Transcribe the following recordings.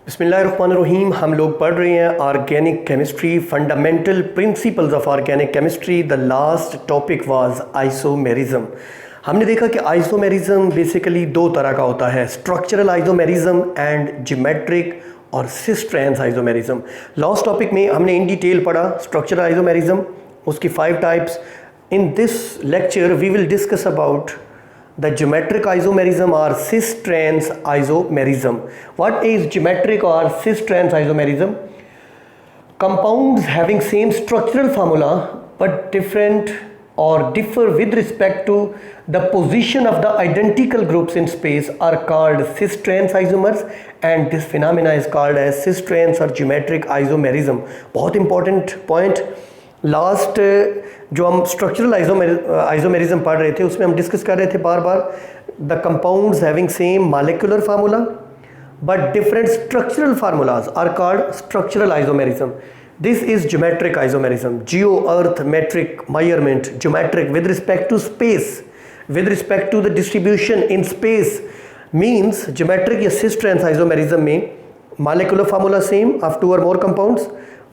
बिस्मिल्लाहिर्रहमानिर्रहीम। हम लोग पढ़ रहे हैं organic chemistry, fundamental principles of organic chemistry. The last topic was isomerism. हमने देखा कि आइसोमेरिज्म बेसिकली दो तरह का होता है, स्ट्रक्चरल आइसोमेरिज्म एंड ज्योमेट्रिक और cis trans isomerism. Last topic में हमने इन डिटेल पढ़ा स्ट्रक्चरल आइसोमेरिज्म, उसकी 5 types. In this lecture we will discuss about the geometric isomerism or cis trans isomerism. What is geometric or cis trans isomerism? Compounds having same structural formula but different or differ with respect to the position of the identical groups in space are called cis trans isomers, and this phenomena is called as cis trans or geometric isomerism. बहुत important point। Last जो हम structural isomerism पढ़ रहे थे उसमें हम discuss कर रहे थे बार बार the compounds having same molecular formula but different structural formulas are called structural isomerism. This is geometric isomerism. Geo earth metric measurement geometric with respect to space, with respect to the distribution in space means geometric या cis trans isomerism में molecular formula same of 2 or more compounds,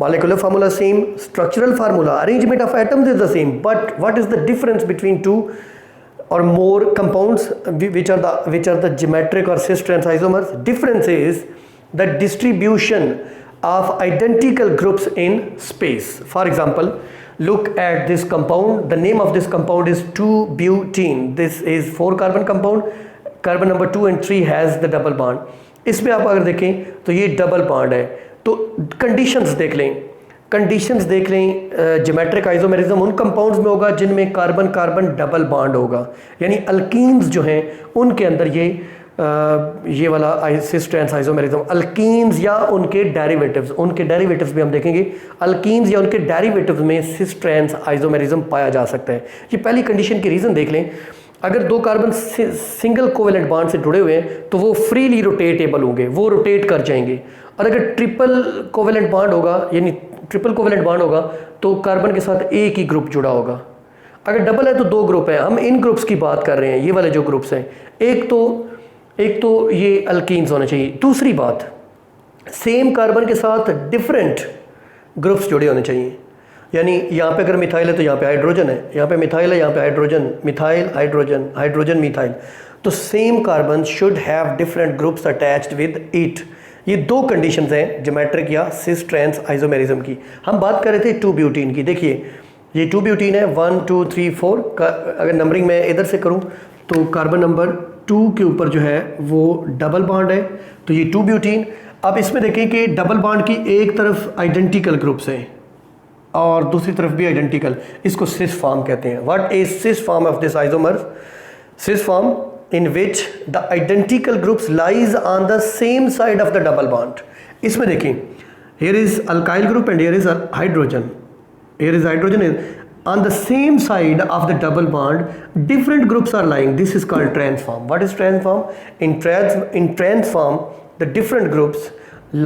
molecular formula same, structural formula, arrangement of atoms is the same, but what is the difference between 2 or more compounds which are the geometric or cis trans isomers? Difference is the distribution of identical groups in space. For example, look at this compound. The name of this compound is 2-butene. This is 4 carbon compound. Carbon number 2 and 3 has the double bond. इसमें आप अगर देखें तो ये double bond है। तो conditions देख लें ज्योमेट्रिक आइसोमेरिज्म उन कंपाउंड्स में होगा जिनमें कार्बन कार्बन डबल बॉन्ड होगा, यानी अल्कीन्स जो हैं उनके अंदर ये वाला सिस ट्रांस आइसोमेरिज्म। अल्कीन्स या उनके डेरिवेटिव्स भी हम देखेंगे। अल्कीन्स या उनके डेरिवेटिव्स में सिस ट्रांस आइसोमेरिज्म पाया जा सकता है। ये पहली कंडीशन की रीज़न देख लें। अगर 2 कार्बन सिंगल कोवेलेंट बॉन्ड से जुड़े हुए हैं तो वो फ्रीली रोटेटेबल होंगे, वो रोटेट कर जाएंगे। और अगर ट्रिपल कोवेलेंट बॉन्ड होगा तो कार्बन के साथ एक ही ग्रुप जुड़ा होगा। अगर डबल है तो 2 ग्रुप हैं। हम इन ग्रुप्स की बात कर रहे हैं, ये वाले जो ग्रुप्स हैं। एक तो ये अल्कीन्स होने चाहिए। दूसरी बात, सेम कार्बन के साथ डिफरेंट ग्रुप्स जुड़े होने चाहिए, यानी यहाँ पे अगर मिथाइल है तो यहाँ पे हाइड्रोजन है, यहाँ पे मिथाइल है, यहाँ पे hydrogen, methyl hydrogen, hydrogen methyl. तो same carbon should have different groups attached with it. ये 2 कंडीशंस हैं ज्योमेट्रिक या सिस ट्रांस आइसोमेरिज्म की। हम बात कर रहे थे 2-ब्यूटीन की। देखिए ये 2-ब्यूटीन है, 1 2 3 4 का। अगर नंबरिंग मैं इधर से करूँ तो कार्बन नंबर 2 के ऊपर जो है वो डबल बॉन्ड है, तो ये 2-ब्यूटीन। अब इसमें देखें कि डबल बॉन्ड की एक तरफ आइडेंटिकल ग्रुप्स हैं और दूसरी तरफ भी आइडेंटिकल, इसको सिस फॉर्म कहते हैं। What is cis form of this isomer? Cis form in which the identical groups lies on the same side of the double bond. इसमें देखें, here is alkyl group and here is hydrogen. Here is hydrogen is on the same side of the double bond. Different groups are lying. This is called trans form. What is trans form? In trans form, the different groups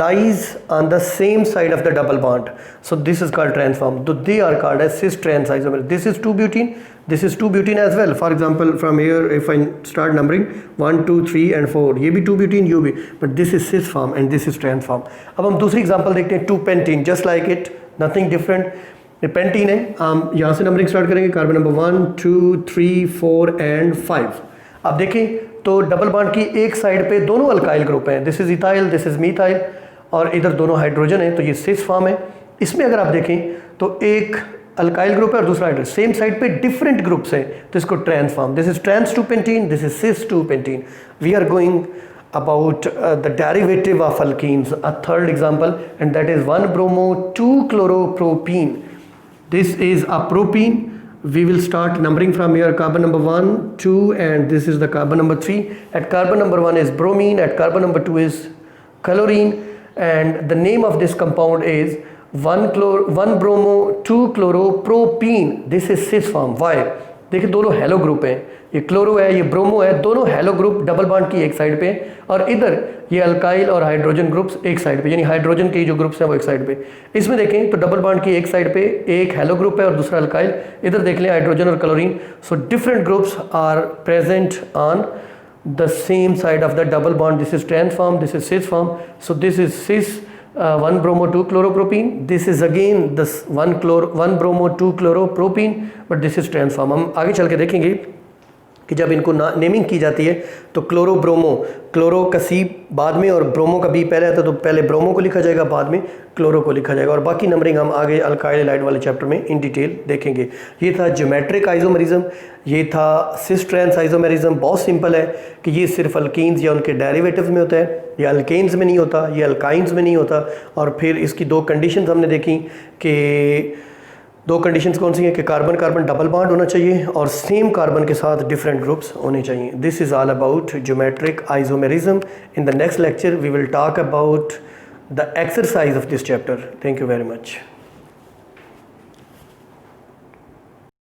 lies on the same side of the double bond. So this is called trans form. So they are called as cis trans isomer. This is 2-butene. This is 2-butene as well. For example, from here if I start numbering 1 2 3 and 4, ये भी 2-butene, you भी, but this is cis form and this is trans form. अब हम दूसरी example देखते हैं 2-pentene, just like it, nothing different. ये pentene है। हम यहाँ से नंबरिंग स्टार्ट करेंगे, कार्बन नंबर 1 2 3 4 and 5। अब देखें तो डबल बॉन्ड की एक साइड पे दोनों अल्काइल ग्रुप हैं, this is ethyl, this is methyl, और इधर दोनों हाइड्रोजन है, तो ये सिस फॉर्म है। इसमें अगर आप देखें तो एक अल्काइल ग्रुप है और दूसरा हाइड्रोजन, सेम साइड पे डिफरेंट ग्रुप्स हैं, तो इसको trans form. This is trans 2-pentene, this is cis 2-pentene। We are going about the derivative of alkenes, a third example, and that is 1-bromo-2-chloropropene. This is a propene. We will start numbering from here, carbon number 1 2 and this is the carbon number 3. At carbon number 1 is bromine, at carbon number 2 is chlorine, and the name of this compound is 1-bromo-2-chloropropene. This is cis form. Why? देखिए दोनों hello group हैं, ये chloro है, ये bromo है, दोनों hello group double bond की एक साइड पे, और इधर ये अल्काइल और हाइड्रोजन ग्रुप्स एक साइड पे, यानी हाइड्रोजन के जो ग्रुप्स हैं वो एक साइड पे। इसमें देखें तो डबल बॉन्ड की एक साइड पे एक हेलो ग्रुप है और दूसरा अल्काइल, इधर देख लें हाइड्रोजन और chlorine. So different groups are present on the same side of the double bond. This is trans form, this is cis form. So this is cis 1 bromo 2 chloropropene. This is again this 1 bromo 2 chloropropene, but this is trans form. हम आगे चल के देखेंगे कि जब इनको naming की जाती है तो क्लोरो ब्रोमो, क्लोरो का सी बाद में और ब्रोमो का बी पहले आता है, तो पहले ब्रोमो को लिखा जाएगा, बाद में क्लोरो को लिखा जाएगा। और बाकी नंबरिंग हम आगे अल्काइल हैलाइड वाले चैप्टर में इन डिटेल देखेंगे। ये था ज्योमेट्रिक आइसोमेरिज्म, ये था सिस ट्रांस आइसोमेरिज्म। बहुत सिंपल है कि ये सिर्फ अल्कीन्स या उनके डेरिवेटिव्स में होता है, ये अल्केन्स में नहीं होता, ये अल्काइंस में नहीं होता। और फिर इसकी दो कंडीशंस हमने देखी कि दो कंडीशंस कौन सी हैं कि कार्बन कार्बन डबल बॉन्ड होना चाहिए और सेम कार्बन के साथ डिफरेंट ग्रुप्स होने चाहिए। This is all about geometric isomerism. In the next lecture we will talk about the exercise of this chapter. Thank you very much.